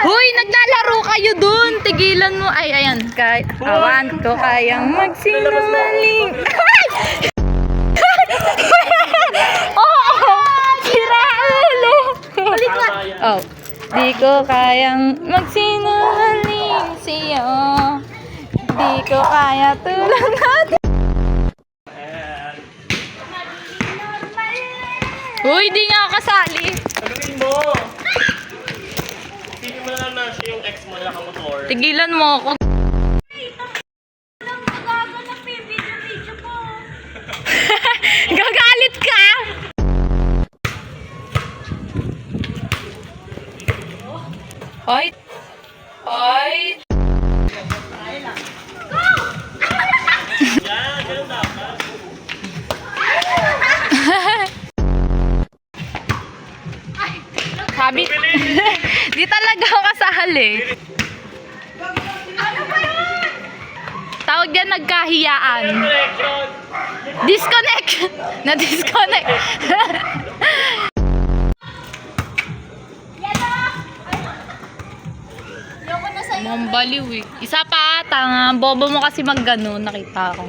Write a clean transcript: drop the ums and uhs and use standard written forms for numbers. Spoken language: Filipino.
Huy, naglalaro kayo dun. Tigilan mo. Ay, ayan. Awan ko kayang magsinungaling. Oo! Sira ulo! Oh, di ko kayang magsinungaling sa'yo. Di ko kaya tulad natin. Uy, di nga ako kasali. Saluhin mo! Sino mo lang na siya yung ex mo na nakamotor? Tigilan mo ako. Gagalit ka! Hoy! Hoy! Yan, ganun dapat. Sabi, di talaga ako kasali. Tawag yan nagkahiyaan. Connection! Disconnect! Na-disconnect. Mukhang baliw eh. Isa pa, tanga. Bobo mo kasi mag-gano, nakita ko.